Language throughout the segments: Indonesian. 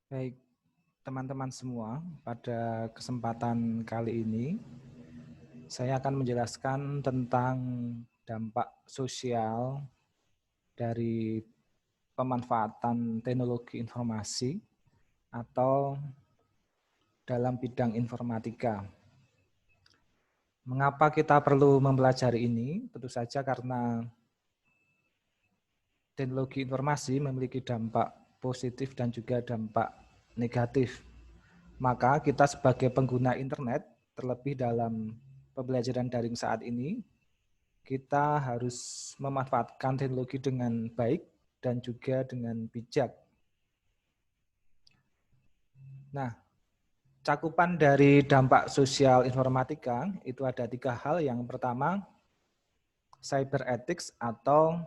Baik, teman-teman semua, pada kesempatan kali ini saya akan menjelaskan tentang dampak sosial dari pemanfaatan teknologi informasi atau dalam bidang informatika. Mengapa kita perlu mempelajari ini? Tentu saja karena teknologi informasi memiliki dampak positif dan juga dampak negatif. Maka kita sebagai pengguna internet, terlebih dalam pembelajaran daring saat ini, kita harus memanfaatkan teknologi dengan baik dan juga dengan bijak. Nah, cakupan dari dampak sosial informatika itu ada 3 hal. Yang pertama, cyber ethics atau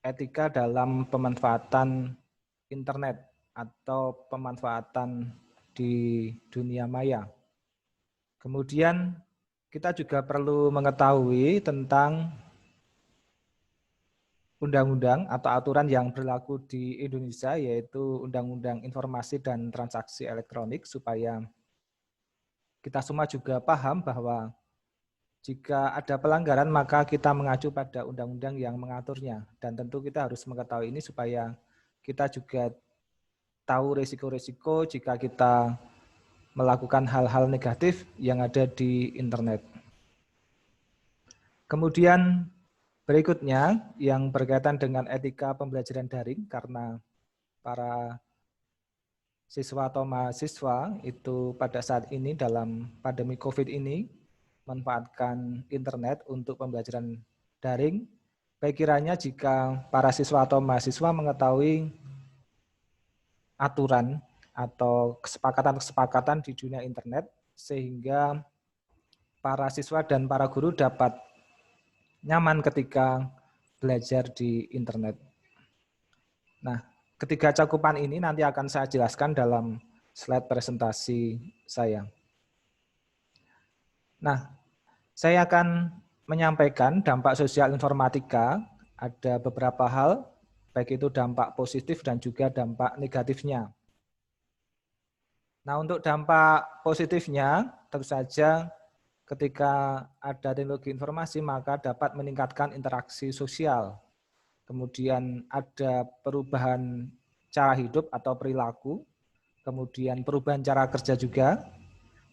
etika dalam pemanfaatan internet atau pemanfaatan di dunia maya. Kemudian kita juga perlu mengetahui tentang undang-undang atau aturan yang berlaku di Indonesia, yaitu Undang-Undang Informasi dan Transaksi Elektronik, supaya kita semua juga paham bahwa jika ada pelanggaran maka kita mengacu pada undang-undang yang mengaturnya. Dan tentu kita harus mengetahui ini supaya kita juga tahu risiko-risiko jika kita melakukan hal-hal negatif yang ada di internet. Kemudian berikutnya yang berkaitan dengan etika pembelajaran daring, karena para siswa atau mahasiswa itu pada saat ini dalam pandemi COVID ini memanfaatkan internet untuk pembelajaran daring. Baik kiranya jika para siswa atau mahasiswa mengetahui aturan atau kesepakatan-kesepakatan di dunia internet, sehingga para siswa dan para guru dapat nyaman ketika belajar di internet. Nah, ketiga cakupan ini nanti akan saya jelaskan dalam slide presentasi saya. Nah, saya akan menyampaikan dampak sosial informatika, ada beberapa hal, baik itu dampak positif dan juga dampak negatifnya. Nah, untuk dampak positifnya, tentu saja ketika ada teknologi informasi maka dapat meningkatkan interaksi sosial. Kemudian ada perubahan cara hidup atau perilaku, kemudian perubahan cara kerja juga,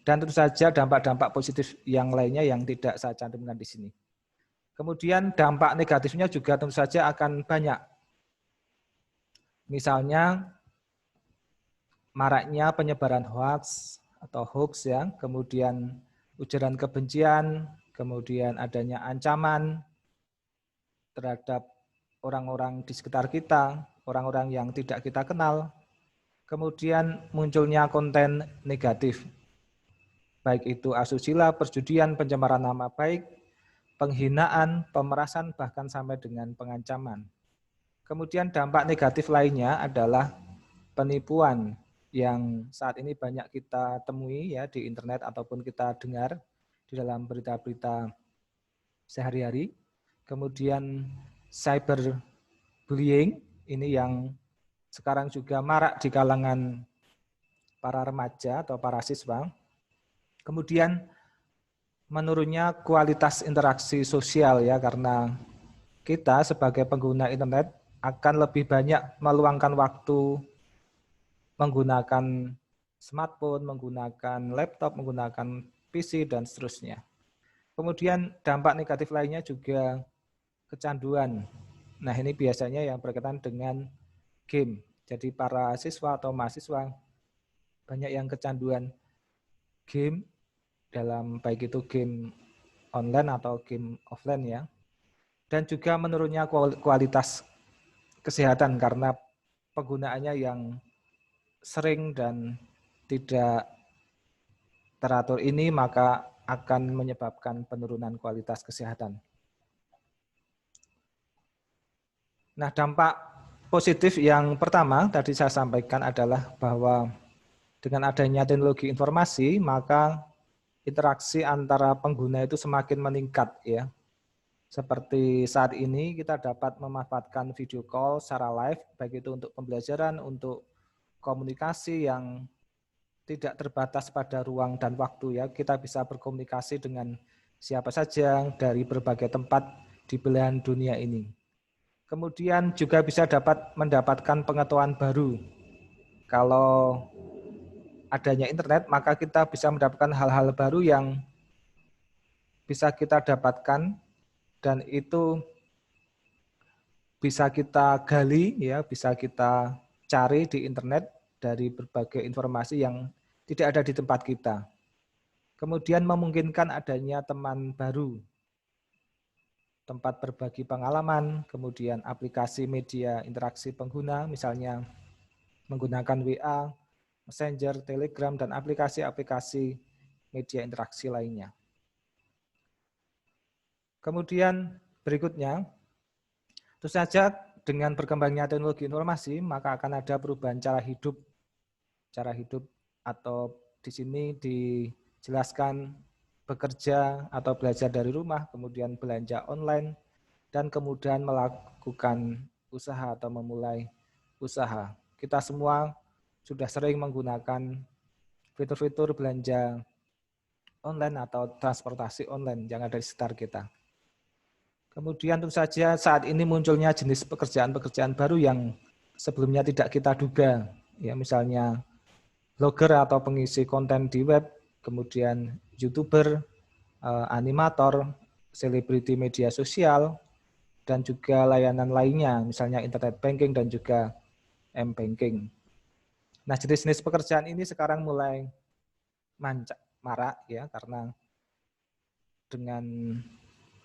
dan tentu saja dampak-dampak positif yang lainnya yang tidak saya cantumkan di sini. Kemudian dampak negatifnya juga tentu saja akan banyak. Misalnya maraknya penyebaran hoax atau hoax ya, kemudian ujaran kebencian, kemudian adanya ancaman terhadap orang-orang di sekitar kita, orang-orang yang tidak kita kenal, kemudian munculnya konten negatif, baik itu asusila, perjudian, pencemaran nama baik, penghinaan, pemerasan, bahkan sampai dengan pengancaman. Kemudian dampak negatif lainnya adalah penipuan yang saat ini banyak kita temui ya di internet ataupun kita dengar di dalam berita-berita sehari-hari. Kemudian cyberbullying ini yang sekarang juga marak di kalangan para remaja atau para siswa. Kemudian menurunnya kualitas interaksi sosial ya, karena kita sebagai pengguna internet akan lebih banyak meluangkan waktu menggunakan smartphone, menggunakan laptop, menggunakan PC, dan seterusnya. Kemudian dampak negatif lainnya juga kecanduan. Nah, ini biasanya yang berkaitan dengan game. Jadi para siswa atau mahasiswa banyak yang kecanduan game, dalam baik itu game online atau game offline ya. Dan juga menurunnya kualitas kesehatan karena penggunaannya yang sering dan tidak teratur ini, maka akan menyebabkan penurunan kualitas kesehatan. Nah, dampak positif yang pertama tadi saya sampaikan adalah bahwa dengan adanya teknologi informasi, maka interaksi antara pengguna itu semakin meningkat ya. Seperti saat ini kita dapat memanfaatkan video call secara live, baik itu untuk pembelajaran, untuk komunikasi yang tidak terbatas pada ruang dan waktu ya. Kita bisa berkomunikasi dengan siapa saja dari berbagai tempat di belahan dunia ini. Kemudian juga bisa dapat mendapatkan pengetahuan baru. Kalau adanya internet, maka kita bisa mendapatkan hal-hal baru yang bisa kita dapatkan dan itu bisa kita gali ya, bisa kita cari di internet dari berbagai informasi yang tidak ada di tempat kita. Kemudian memungkinkan adanya teman baru, tempat berbagi pengalaman, kemudian aplikasi media interaksi pengguna, misalnya menggunakan WA, Messenger, Telegram, dan aplikasi-aplikasi media interaksi lainnya. Kemudian berikutnya, tentu saja dengan berkembangnya teknologi informasi, maka akan ada perubahan cara hidup. Cara hidup atau di sini dijelaskan bekerja atau belajar dari rumah, kemudian belanja online, dan kemudian melakukan usaha atau memulai usaha. Kita semua sudah sering menggunakan fitur-fitur belanja online atau transportasi online yang ada di sekitar kita. Kemudian tentu saja saat ini munculnya jenis pekerjaan-pekerjaan baru yang sebelumnya tidak kita duga. Ya, misalnya blogger atau pengisi konten di web, kemudian YouTuber, animator, selebriti media sosial, dan juga layanan lainnya, misalnya internet banking dan juga m-banking. Nah, jenis-jenis pekerjaan ini sekarang mulai marak ya, karena dengan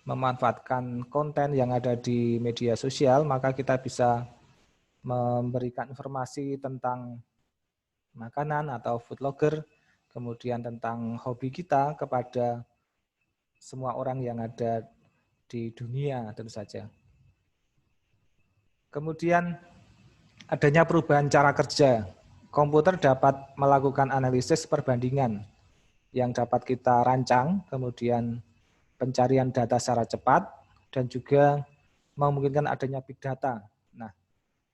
memanfaatkan konten yang ada di media sosial, maka kita bisa memberikan informasi tentang makanan atau food blogger, kemudian tentang hobi kita kepada semua orang yang ada di dunia tentu saja. Kemudian adanya perubahan cara kerja. Komputer dapat melakukan analisis perbandingan yang dapat kita rancang, kemudian pencarian data secara cepat, dan juga memungkinkan adanya big data. Nah,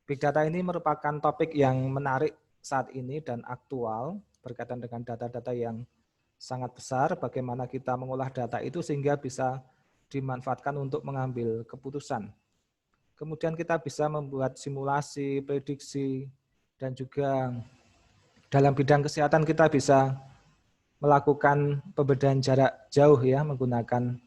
big data ini merupakan topik yang menarik saat ini dan aktual berkaitan dengan data-data yang sangat besar, bagaimana kita mengolah data itu sehingga bisa dimanfaatkan untuk mengambil keputusan. Kemudian kita bisa membuat simulasi, prediksi, dan juga dalam bidang kesehatan kita bisa melakukan pembedaan jarak jauh ya menggunakan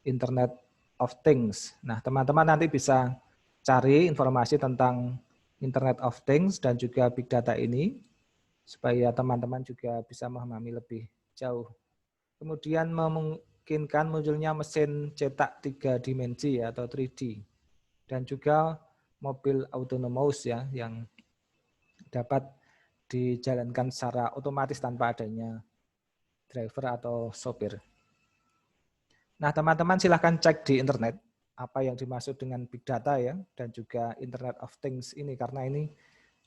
Internet of Things. Nah, teman-teman nanti bisa cari informasi tentang Internet of Things dan juga Big Data ini supaya teman-teman juga bisa memahami lebih jauh. Kemudian memungkinkan munculnya mesin cetak 3 dimensi atau 3D dan juga mobil autonomous ya yang dapat dijalankan secara otomatis tanpa adanya driver atau sopir. Nah, teman-teman silahkan cek di internet apa yang dimaksud dengan big data ya dan juga Internet of Things ini karena ini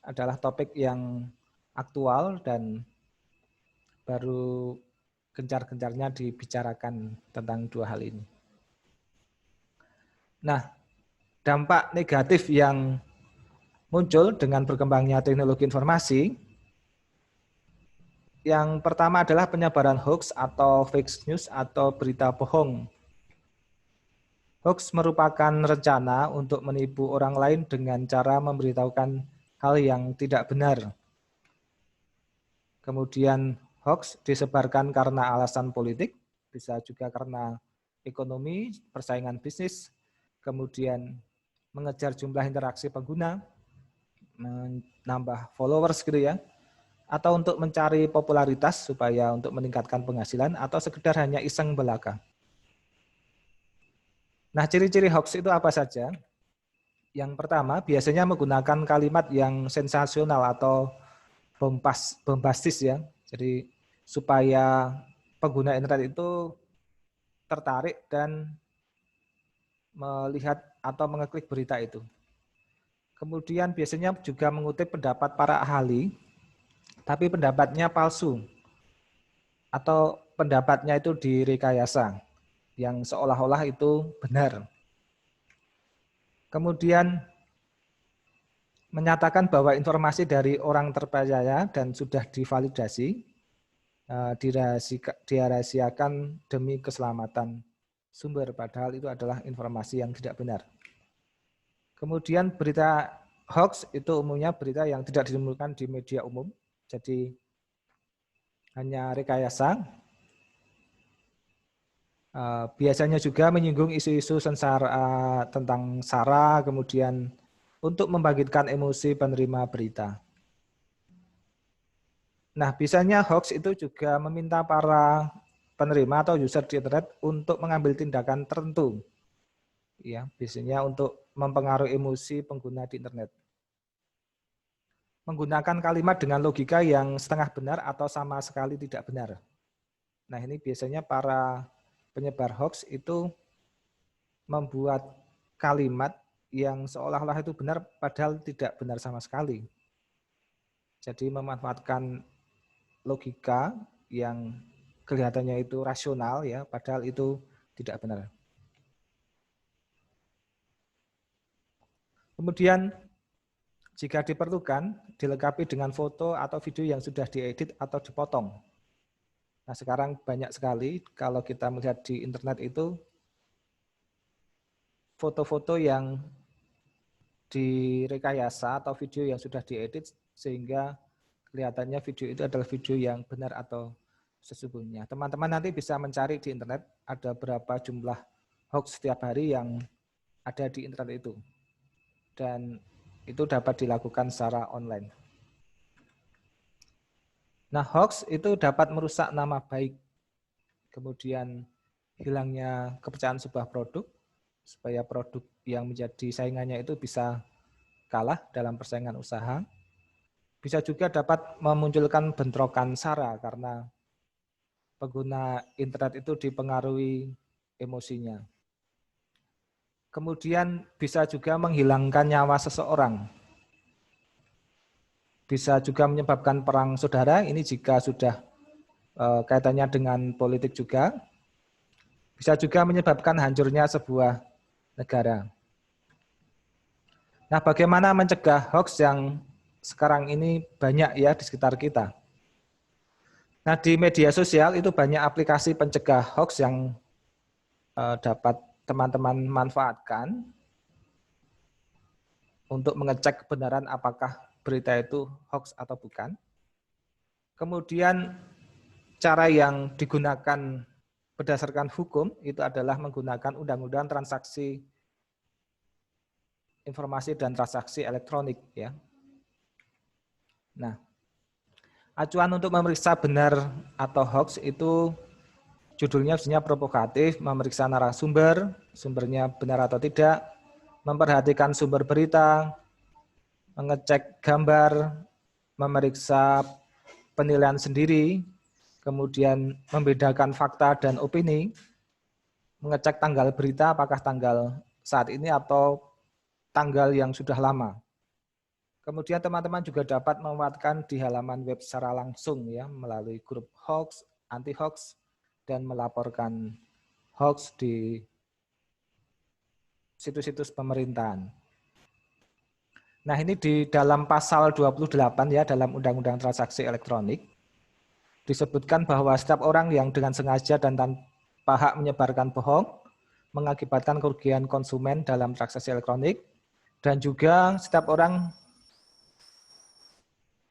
adalah topik yang aktual dan baru gencar-gencarnya dibicarakan tentang dua hal ini. Nah, dampak negatif yang muncul dengan berkembangnya teknologi informasi yang pertama adalah penyebaran hoax atau fake news atau berita bohong. Hoax merupakan rencana untuk menipu orang lain dengan cara memberitahukan hal yang tidak benar. Kemudian hoax disebarkan karena alasan politik, bisa juga karena ekonomi, persaingan bisnis, kemudian mengejar jumlah interaksi pengguna, menambah followers gitu ya, atau untuk mencari popularitas supaya untuk meningkatkan penghasilan atau sekedar hanya iseng belaka. Nah, ciri-ciri hoax itu apa saja? Yang pertama, biasanya menggunakan kalimat yang sensasional atau bombastis ya. Jadi supaya pengguna internet itu tertarik dan melihat atau mengeklik berita itu. Kemudian biasanya juga mengutip pendapat para ahli tapi pendapatnya palsu atau pendapatnya itu direkayasa yang seolah-olah itu benar. Kemudian menyatakan bahwa informasi dari orang terpercaya dan sudah divalidasi dirahasiakan demi keselamatan sumber, padahal itu adalah informasi yang tidak benar. Kemudian berita hoax itu umumnya berita yang tidak ditemukan di media umum, jadi hanya rekayasa. Biasanya juga menyinggung isu-isu tentang SARA, kemudian untuk membangkitkan emosi penerima berita. Nah, biasanya hoax itu juga meminta para penerima atau user di internet untuk mengambil tindakan tertentu. Ya, biasanya untuk mempengaruhi emosi pengguna di internet. Menggunakan kalimat dengan logika yang setengah benar atau sama sekali tidak benar. Nah, ini biasanya para penyebar hoax itu membuat kalimat yang seolah-olah itu benar padahal tidak benar sama sekali. Jadi memanfaatkan logika yang kelihatannya itu rasional ya, padahal itu tidak benar. Kemudian jika diperlukan, dilengkapi dengan foto atau video yang sudah diedit atau dipotong. Nah, sekarang banyak sekali kalau kita melihat di internet itu foto-foto yang direkayasa atau video yang sudah diedit sehingga kelihatannya video itu adalah video yang benar atau sesungguhnya. Teman-teman nanti bisa mencari di internet ada berapa jumlah hoax setiap hari yang ada di internet itu. Dan itu dapat dilakukan secara online. Nah, hoax itu dapat merusak nama baik, kemudian hilangnya kepercayaan sebuah produk, supaya produk yang menjadi saingannya itu bisa kalah dalam persaingan usaha. Bisa juga dapat memunculkan bentrokan SARA karena pengguna internet itu dipengaruhi emosinya. Kemudian bisa juga menghilangkan nyawa seseorang. Bisa juga menyebabkan perang saudara, ini jika sudah kaitannya dengan politik juga. Bisa juga menyebabkan hancurnya sebuah negara. Nah, bagaimana mencegah hoax yang sekarang ini banyak ya di sekitar kita? Nah, di media sosial itu banyak aplikasi pencegah hoax yang dapat teman-teman manfaatkan untuk mengecek kebenaran apakah berita itu hoax atau bukan. Kemudian cara yang digunakan berdasarkan hukum itu adalah menggunakan Undang-Undang Transaksi Informasi dan Transaksi Elektronik ya. Nah, acuan untuk memeriksa benar atau hoax itu judulnya sebenarnya provokatif, memeriksa narasumber, sumbernya benar atau tidak, memperhatikan sumber berita, mengecek gambar, memeriksa penilaian sendiri, kemudian membedakan fakta dan opini, mengecek tanggal berita apakah tanggal saat ini atau tanggal yang sudah lama. Kemudian teman-teman juga dapat memanfaatkan di halaman web secara langsung ya melalui grup hoax, anti hoax, dan melaporkan hoax di situs-situs pemerintahan. Nah, ini di dalam pasal 28 ya dalam Undang-Undang Transaksi Elektronik disebutkan bahwa setiap orang yang dengan sengaja dan tanpa hak menyebarkan bohong mengakibatkan kerugian konsumen dalam transaksi elektronik, dan juga setiap orang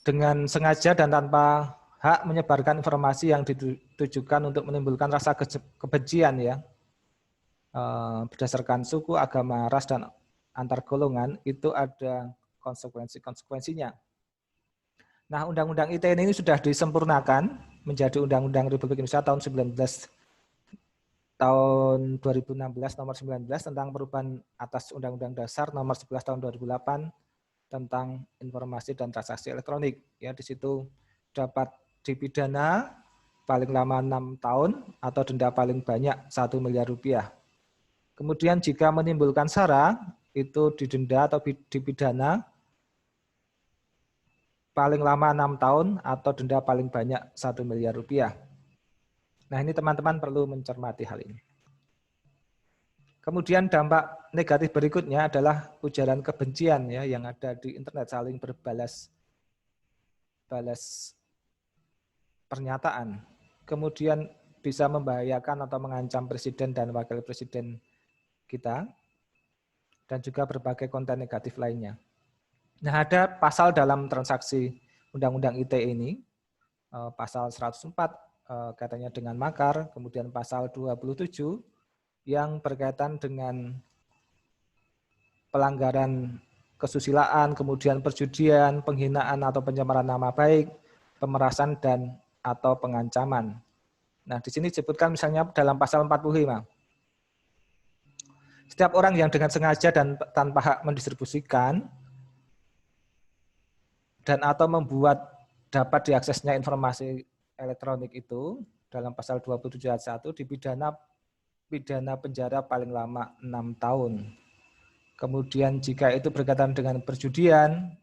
dengan sengaja dan tanpa hak menyebarkan informasi yang ditujukan untuk menimbulkan rasa kebencian ya berdasarkan suku, agama, ras, dan antar golongan, itu ada konsekuensi-konsekuensinya. Nah, Undang-Undang ITE ini sudah disempurnakan menjadi Undang-Undang Republik Indonesia tahun 2016 nomor 19 tentang perubahan atas Undang-Undang Dasar nomor 11 tahun 2008 tentang informasi dan transaksi elektronik. Ya, di situ dapat dipidana paling lama 6 tahun atau denda paling banyak 1 miliar rupiah. Kemudian jika menimbulkan SARA itu didenda atau dipidana paling lama 6 tahun atau denda paling banyak 1 miliar rupiah. Nah, ini teman-teman perlu mencermati hal ini. Kemudian dampak negatif berikutnya adalah ujaran kebencian ya yang ada di internet, saling berbalas pernyataan. Kemudian bisa membahayakan atau mengancam presiden dan wakil presiden kita, dan juga berbagai konten negatif lainnya. Nah, ada pasal dalam transaksi Undang-Undang ITE ini, pasal 104 katanya dengan makar, kemudian pasal 27 yang berkaitan dengan pelanggaran kesusilaan, kemudian perjudian, penghinaan atau pencemaran nama baik, pemerasan dan atau pengancaman. Nah, di sini disebutkan misalnya dalam pasal 45. Setiap orang yang dengan sengaja dan tanpa hak mendistribusikan dan atau membuat dapat diaksesnya informasi elektronik itu dalam pasal 27 ayat 1 dipidana penjara paling lama 6 tahun. Kemudian jika itu berkaitan dengan perjudian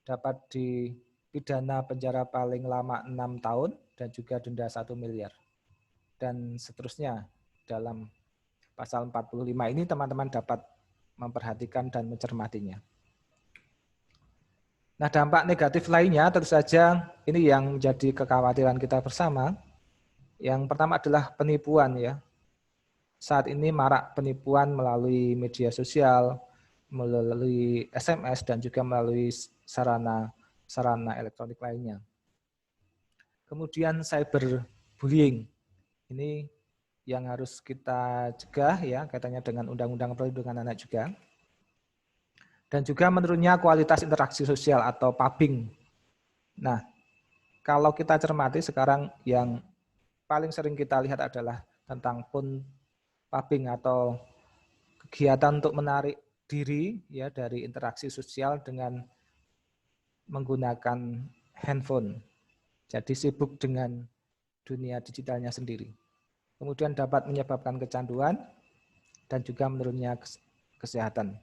dapat dipidana penjara paling lama 6 tahun dan juga denda 1 miliar. Dan seterusnya dalam pasal 45 ini teman-teman dapat memperhatikan dan mencermatinya. Nah, dampak negatif lainnya tentu saja ini yang menjadi kekhawatiran kita bersama. Yang pertama adalah penipuan ya. Saat ini marak penipuan melalui media sosial, melalui SMS dan juga melalui sarana elektronik lainnya. Kemudian cyberbullying. Ini yang harus kita cegah ya, kaitannya dengan Undang-Undang Perlindungan Anak juga. Dan juga menurunnya kualitas interaksi sosial atau pubbing. Nah, kalau kita cermati sekarang yang paling sering kita lihat adalah tentang pubbing atau kegiatan untuk menarik diri ya dari interaksi sosial dengan menggunakan handphone. Jadi sibuk dengan dunia digitalnya sendiri. Kemudian dapat menyebabkan kecanduan dan juga menurunnya kesehatan.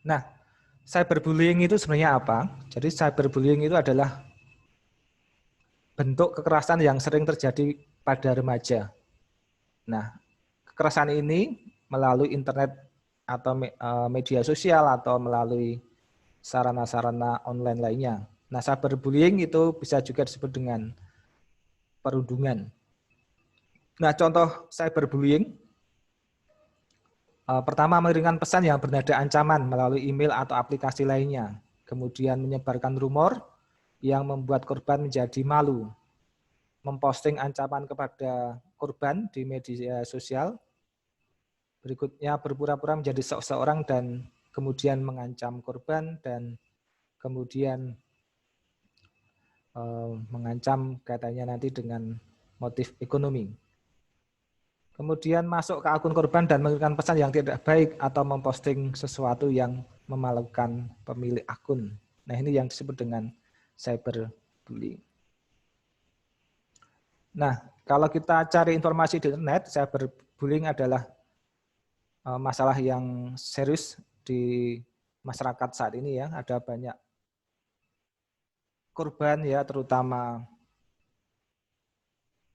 Nah, cyberbullying itu sebenarnya apa? Jadi cyberbullying itu adalah bentuk kekerasan yang sering terjadi pada remaja. Nah, kekerasan ini melalui internet atau media sosial atau melalui sarana-sarana online lainnya. Nah, cyberbullying itu bisa juga disebut dengan perundungan. Nah, contoh cyberbullying pertama, mengirimkan pesan yang bernada ancaman melalui email atau aplikasi lainnya. Kemudian menyebarkan rumor yang membuat korban menjadi malu. Memposting ancaman kepada korban di media sosial. Berikutnya berpura-pura menjadi seseorang dan kemudian mengancam korban dan kemudian mengancam katanya nanti dengan motif ekonomi. Kemudian masuk ke akun korban dan mengirimkan pesan yang tidak baik atau memposting sesuatu yang memalukan pemilik akun. Nah, ini yang disebut dengan cyberbullying. Nah, kalau kita cari informasi di internet, cyberbullying adalah masalah yang serius di masyarakat saat ini ya. Ada banyak korban ya, terutama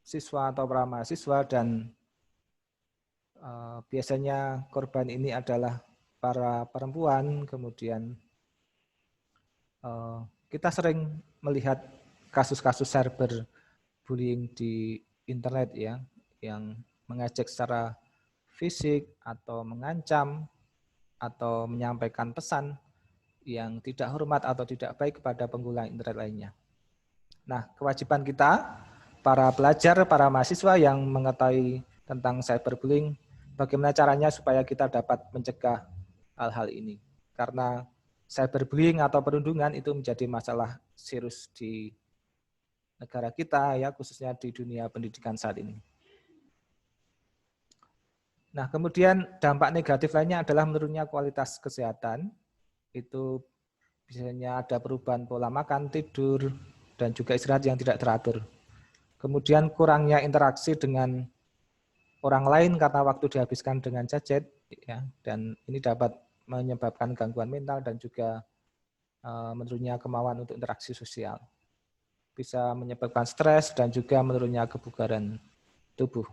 siswa atau pramahasiswa dan biasanya korban ini adalah para perempuan, kemudian kita sering melihat kasus-kasus cyberbullying di internet ya, yang mengajak secara fisik atau mengancam atau menyampaikan pesan yang tidak hormat atau tidak baik kepada pengguna internet lainnya. Nah, kewajiban kita, para pelajar, para mahasiswa yang mengetahui tentang cyberbullying, bagaimana caranya supaya kita dapat mencegah hal-hal ini. Karena cyberbullying atau perundungan itu menjadi masalah serius di negara kita, ya khususnya di dunia pendidikan saat ini. Nah, kemudian dampak negatif lainnya adalah menurunnya kualitas kesehatan. Itu biasanya ada perubahan pola makan, tidur, dan juga istirahat yang tidak teratur. Kemudian kurangnya interaksi dengan orang lain karena waktu dihabiskan dengan gadget, ya, dan ini dapat menyebabkan gangguan mental dan juga menurunnya kemauan untuk interaksi sosial. Bisa menyebabkan stres dan juga menurunnya kebugaran tubuh.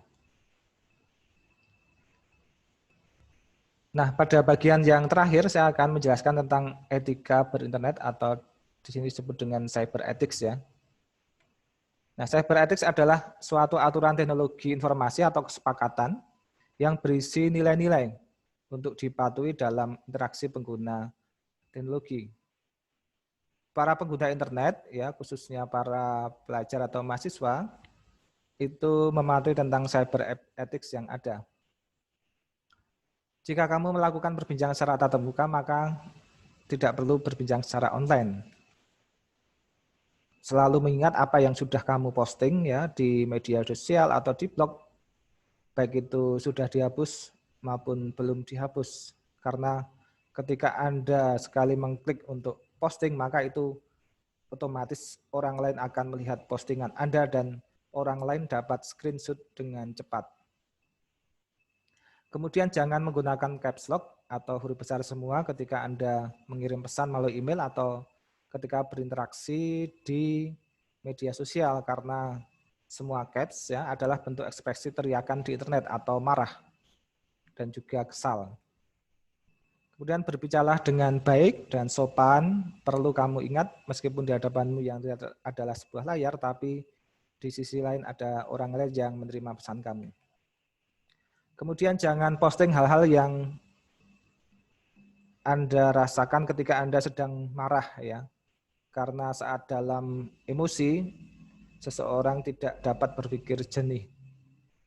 Nah, pada bagian yang terakhir saya akan menjelaskan tentang etika berinternet atau di sini disebut dengan cyber ethics ya. Nah, cyber ethics adalah suatu aturan teknologi informasi atau kesepakatan yang berisi nilai-nilai untuk dipatuhi dalam interaksi pengguna teknologi. Para pengguna internet ya, khususnya para pelajar atau mahasiswa itu mematuhi tentang cyber ethics yang ada. Jika kamu melakukan perbincangan secara tatap muka, maka tidak perlu berbincang secara online. Selalu mengingat apa yang sudah kamu posting ya di media sosial atau di blog, baik itu sudah dihapus maupun belum dihapus. Karena ketika Anda sekali mengklik untuk posting, maka itu otomatis orang lain akan melihat postingan Anda dan orang lain dapat screenshot dengan cepat. Kemudian jangan menggunakan caps lock atau huruf besar semua ketika Anda mengirim pesan melalui email atau ketika berinteraksi di media sosial, karena semua caps ya adalah bentuk ekspresi teriakan di internet atau marah dan juga kesal. Kemudian berbicaralah dengan baik dan sopan. Perlu kamu ingat, meskipun di hadapanmu yang adalah sebuah layar, tapi di sisi lain ada orang lain yang menerima pesan kamu. Kemudian jangan posting hal-hal yang Anda rasakan ketika Anda sedang marah ya. Karena saat dalam emosi, seseorang tidak dapat berpikir jernih.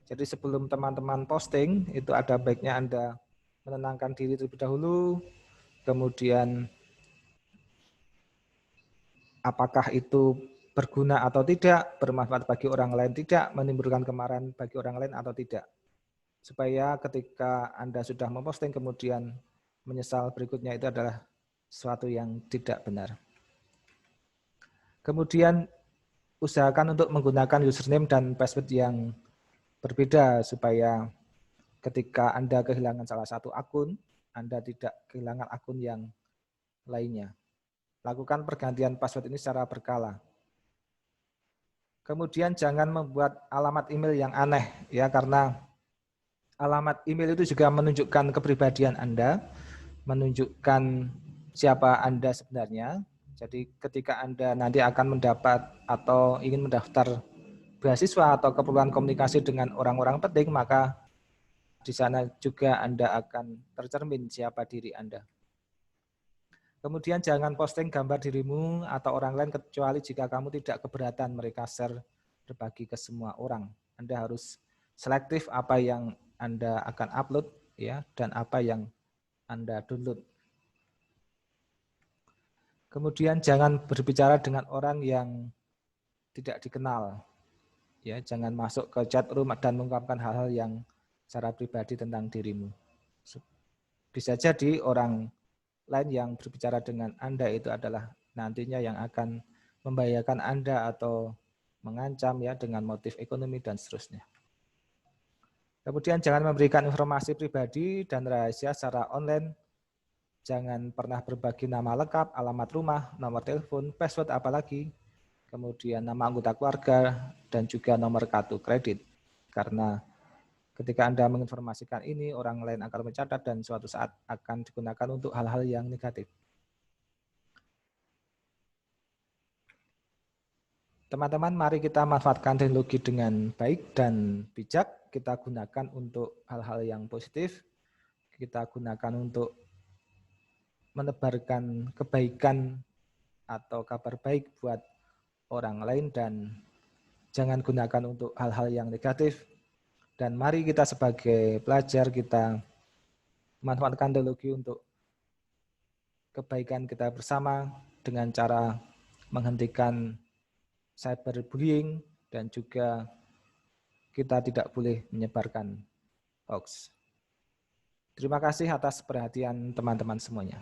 Jadi sebelum teman-teman posting, itu ada baiknya Anda menenangkan diri terlebih dahulu, kemudian apakah itu berguna atau tidak, bermanfaat bagi orang lain tidak, menimbulkan kemarahan bagi orang lain atau tidak. Supaya ketika Anda sudah memposting kemudian menyesal berikutnya, itu adalah sesuatu yang tidak benar. Kemudian usahakan untuk menggunakan username dan password yang berbeda supaya ketika Anda kehilangan salah satu akun, Anda tidak kehilangan akun yang lainnya. Lakukan pergantian password ini secara berkala. Kemudian jangan membuat alamat email yang aneh ya, karena alamat email itu juga menunjukkan kepribadian Anda, menunjukkan siapa Anda sebenarnya. Jadi ketika Anda nanti akan mendapat atau ingin mendaftar beasiswa atau keperluan komunikasi dengan orang-orang penting, maka di sana juga Anda akan tercermin siapa diri Anda. Kemudian jangan posting gambar dirimu atau orang lain kecuali jika kamu tidak keberatan mereka share berbagi ke semua orang. Anda harus selektif apa yang Anda akan upload ya, dan apa yang Anda download. Kemudian jangan berbicara dengan orang yang tidak dikenal. Ya, jangan masuk ke chat room dan mengungkapkan hal-hal yang secara pribadi tentang dirimu. Bisa jadi orang lain yang berbicara dengan Anda itu adalah nantinya yang akan membahayakan Anda atau mengancam ya dengan motif ekonomi dan seterusnya. Kemudian jangan memberikan informasi pribadi dan rahasia secara online. Jangan pernah berbagi nama lengkap, alamat rumah, nomor telepon, password apalagi, kemudian nama anggota keluarga, dan juga nomor kartu kredit. Karena ketika Anda menginformasikan ini, orang lain akan mencatat dan suatu saat akan digunakan untuk hal-hal yang negatif. Teman-teman, mari kita manfaatkan teknologi dengan baik dan bijak. Kita gunakan untuk hal-hal yang positif. Kita gunakan untuk menebarkan kebaikan atau kabar baik buat orang lain, dan jangan gunakan untuk hal-hal yang negatif. Dan mari kita sebagai pelajar, kita manfaatkan teknologi untuk kebaikan kita bersama dengan cara menghentikan cyberbullying, dan juga kita tidak boleh menyebarkan hoax. Terima kasih atas perhatian teman-teman semuanya.